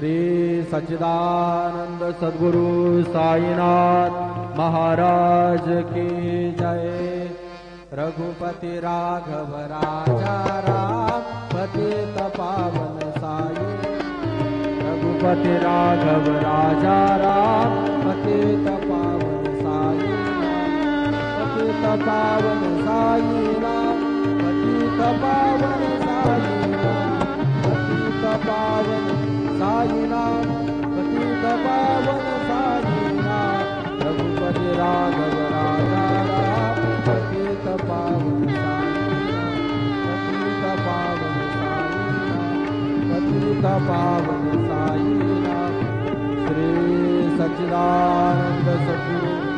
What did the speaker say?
श्री सच्चिदानंद सद्गुरु साईनाथ महाराज की जय। रघुपति राघव राजा राम पतित पावन साई। रघुपति राघव राजा राम पतित पावन साई। पतित पावन साई राम पतित पावन साई राम पतित पावन साई राम पतित पावन साई राम। रघुपति राघव राजा राम पतित पावन साई पतित पावन साई पतित पावन साई। श्री सच्चिदानंद सद्गुरु